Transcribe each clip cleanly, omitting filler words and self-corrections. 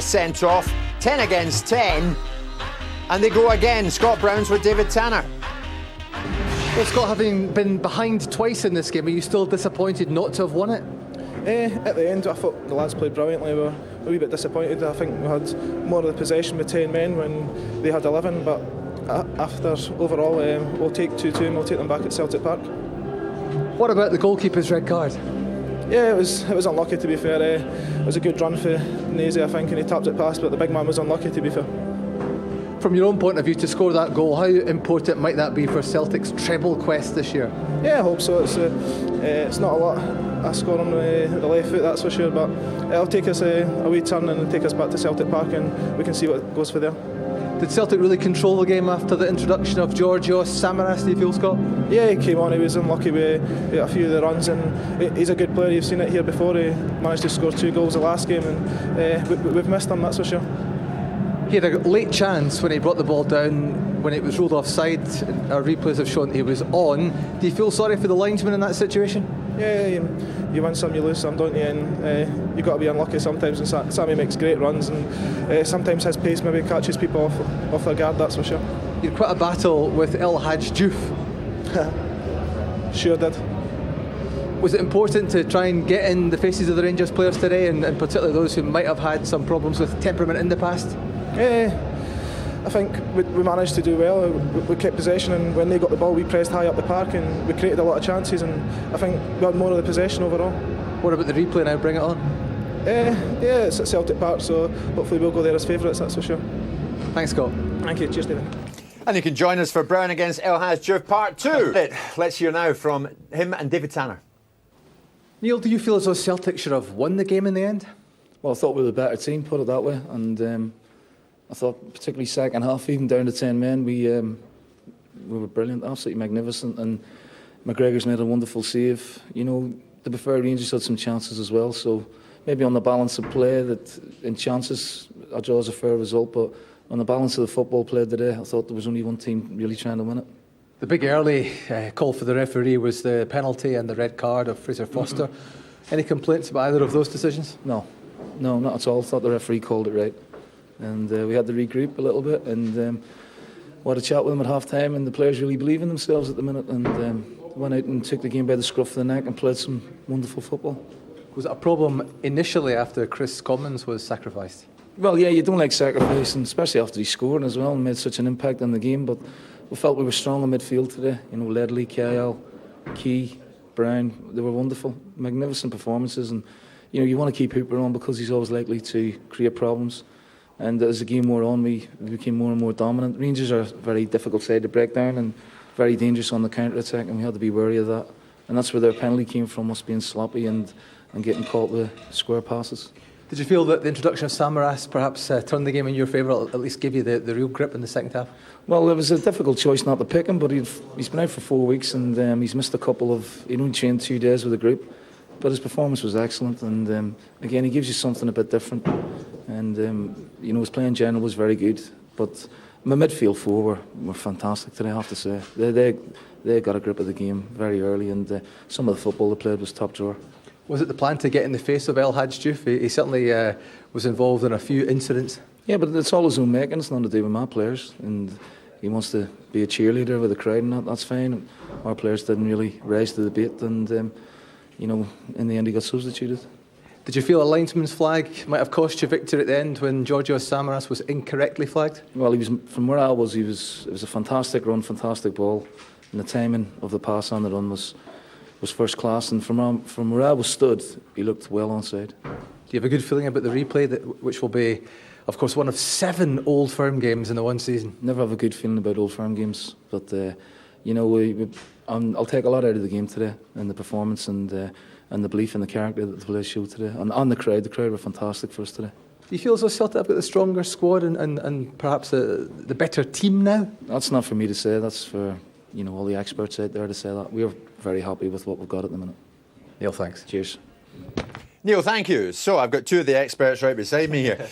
Sent off, 10 against 10, and they go again. Scott Brown's with David Tanner. Well, Scott, having been behind twice in this game, are you still disappointed not to have won it? At the end, I thought the lads played brilliantly. We were a wee bit disappointed. I think we had more of the possession with 10 men when they had 11, but after overall, we'll take 2-2 and we'll take them back at Celtic Park. What about the goalkeeper's red card? Yeah, it was unlucky, to be fair. It was a good run for Nazy, I think, and he tapped it past, but the big man was unlucky, to be fair. From your own point of view, to score that goal, how important might that be for Celtic's treble quest this year? Yeah, I hope so. It's not a lot I score on the left foot, that's for sure, but it'll take us a wee turn and take us back to Celtic Park and we can see what goes for there. Did Celtic really control the game after the introduction of Georgios Samaras, do you feel, Scott? Yeah, he came on, he was unlucky with a few of the runs, and he's a good player. You've seen it here before. He managed to score 2 goals the last game, and we've missed him, that's for sure. He had a late chance when he brought the ball down when it was ruled offside. Our replays have shown he was on. Do you feel sorry for the linesman in that situation? Yeah, you win some, you lose some, don't you? And you've got to be unlucky sometimes. And Sammy makes great runs, and sometimes his pace maybe catches people off their guard, that's for sure. You had quite a battle with El Hadj Diouf. Sure did. Was it important to try and get in the faces of the Rangers players today, and particularly those who might have had some problems with temperament in the past? I think we managed to do well. We kept possession, and when they got the ball, we pressed high up the park, and we created a lot of chances. And I think we had more of the possession overall. What about the replay now? Bring it on. Yeah, it's at Celtic Park, so hopefully we'll go there as favourites. That's for sure. Thanks, Scott. Thank you. Cheers, David. And you can join us for Brown against El Hadj Diouf Part 2. Let's hear now from him and David Tanner. Neil, do you feel as though Celtic should have won the game in the end? Well, I thought we were the better team, put it that way, and I thought particularly second half, even down to 10 men, we were brilliant, absolutely magnificent, and McGregor's made a wonderful save. You know, to be fair, Rangers had some chances as well, so maybe on the balance of play, that in chances, our draw is a fair result, but on the balance of the football played today, I thought there was only one team really trying to win it. The big early call for the referee was the penalty and the red card of Fraser Foster. Any complaints about either of those decisions? No, not at all. I thought the referee called it right. And we had to regroup a little bit, and we had a chat with them at half-time, and the players really believe in themselves at the minute, and went out and took the game by the scruff of the neck and played some wonderful football. Was it a problem initially after Chris Commons was sacrificed? Well, yeah, you don't like sacrificing, especially after he scored as well and made such an impact on the game, but we felt we were strong in midfield today. You know, Ledley, Kyle, Key, Brown, they were wonderful, magnificent performances, and you know, you want to keep Hooper on because he's always likely to create problems. And as the game wore on, we became more and more dominant. Rangers are a very difficult side to break down and very dangerous on the counter-attack, and we had to be wary of that. And that's where their penalty came from, us being sloppy and getting caught with square passes. Did you feel that the introduction of Samaras perhaps turned the game in your favour, or at least give you the real grip in the second half? Well, it was a difficult choice not to pick him, but he's been out for 4 weeks, and he's missed a couple of... He only trained 2 days with the group, but his performance was excellent, and again, he gives you something a bit different. And you know, his play in general was very good, but my midfield 4 were fantastic today, I have to say. They got a grip of the game very early, and some of the football they played was top drawer. Was it the plan to get in the face of El Hadj Diouf? He certainly was involved in a few incidents. Yeah, but it's all his own making. It's nothing to do with my players. And he wants to be a cheerleader with the crowd, and that's fine. Our players didn't really rise to the bait, and you know, in the end, he got substituted. Did you feel a linesman's flag might have cost you victory at the end when Georgios Samaras was incorrectly flagged? Well, he was, from where I was, it was a fantastic run, fantastic ball, and the timing of the pass on the run was first class. And from where I was stood, he looked well onside. Do you have a good feeling about the replay, which will be, of course, one of 7 Old Firm games in the one season? Never have a good feeling about Old Firm games, but you know, I'll take a lot out of the game today, and the performance, and the belief in the character that the players showed today, and the crowd were fantastic for us today. Do you feel as though Celtic have got the stronger squad and perhaps the better team now? That's not for me to say. That's for, you know, all the experts out there to say that. We're very happy with what we've got at the minute. Neil, thanks. Cheers. Neil, thank you. So I've got 2 of the experts right beside me here.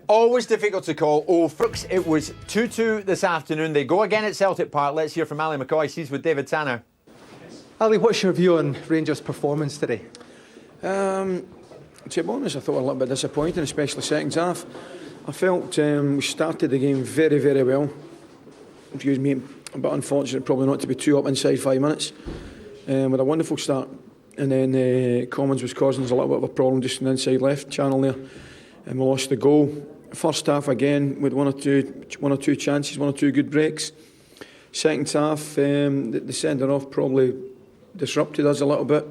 Always difficult to call. Folks, it was 2-2 this afternoon. They go again at Celtic Park. Let's hear from Ali McCoist. He's with David Tanner. Ali, what's your view on Rangers' performance today? To be honest, I thought we were a little bit disappointing, especially second half. I felt we started the game very, very well. Excuse me, but unfortunate probably not to be 2 up inside 5 minutes. With a wonderful start, and then Commons was causing us a little bit of a problem just in the inside left channel there, and we lost the goal. First half again with one or two chances, 1 or 2 good breaks. Second half, the sending off probably disrupted us a little bit,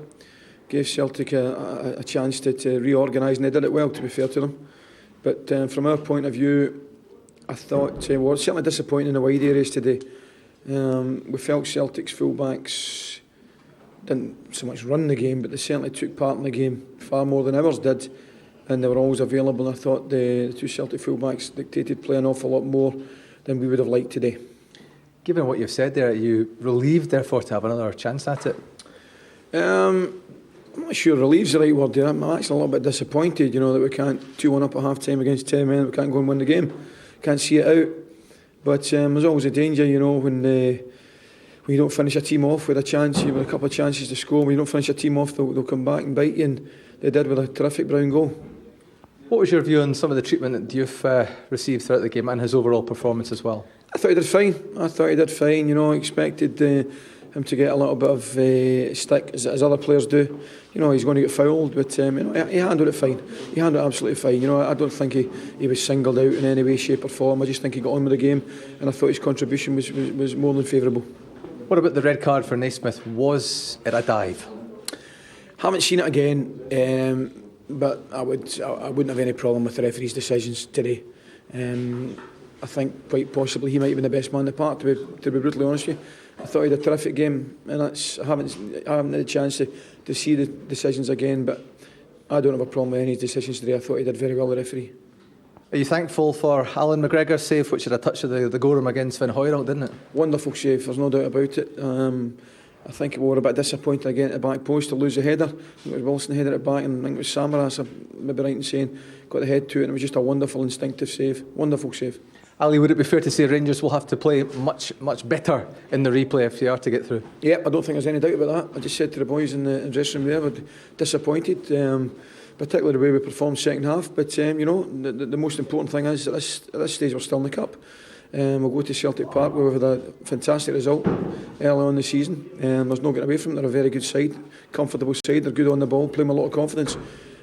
gave Celtic a chance to reorganise, and they did it well, to be fair to them. But from our point of view, I thought we were certainly disappointed in the wide areas today. We felt Celtic's fullbacks didn't so much run the game, but they certainly took part in the game far more than ours did, and they were always available. I thought the 2 Celtic fullbacks dictated play an awful lot more than we would have liked today. Given what you've said there, are you relieved therefore to have another chance at it? I'm not sure relieved's the right word there. I'm actually a little bit disappointed, that we can't 2-1 up at half time against 10 men, we can't go and win the game. Can't see it out. But there's always a danger, when you don't finish a team off with a chance, you've got a couple of chances to score. When you don't finish a team off, they'll come back and bite you, and they did with a terrific Brown goal. What was your view on some of the treatment that Diouf received throughout the game and his overall performance as well? I thought he did fine. I expected him to get a little bit of stick, as other players do. He's going to get fouled, but he handled it fine. He handled it absolutely fine. I don't think he was singled out in any way, shape or form. I just think he got on with the game, and I thought his contribution was more than favourable. What about the red card for Naismith? Was it a dive? Haven't seen it again, but I wouldn't have any problem with the referee's decisions today. I think quite possibly he might have been the best man in the park, to be brutally honest with you. I thought he had a terrific game, and I haven't had a chance to see the decisions again, but I don't have a problem with any decisions today. I thought he did very well, the referee. Are you thankful for Alan McGregor's save, which had a touch of the Gorham against Van Hoyerl, didn't it? Wonderful save, there's no doubt about it. I think we were a bit disappointed again at the back post to lose the header. I think it was Wilson headed it back, and I think it was Samaras, I'm maybe right in saying, got the head to it, and it was just a wonderful instinctive save. Wonderful save. Ali, would it be fair to say Rangers will have to play much better in the replay if they are to get through? Yeah, I don't think there's any doubt about that. I just said to the boys in the dressing room there, we're disappointed, particularly the way we performed second half. But the most important thing is at this stage we're still in the cup. We'll go to Celtic Park where we've had a fantastic result early on in the season. There's no getting away from them. They're a very good side, comfortable side. They're good on the ball, playing with a lot of confidence.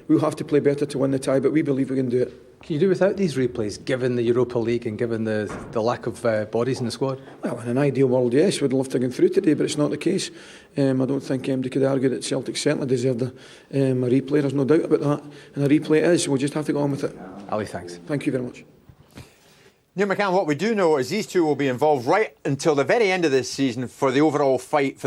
We'll have to play better to win the tie, but we believe we can do it. Can you do without these replays, given the Europa League and given the lack of bodies in the squad? Well, in an ideal world, yes, we'd love to get through today, but it's not the case. I don't think they could argue that Celtic certainly deserved a replay. There's no doubt about that. And a replay it is, we'll just have to go on with it. Ali, thanks. Thank you very much. Neil McCann, what we do know is these two will be involved right until the very end of this season for the overall fight for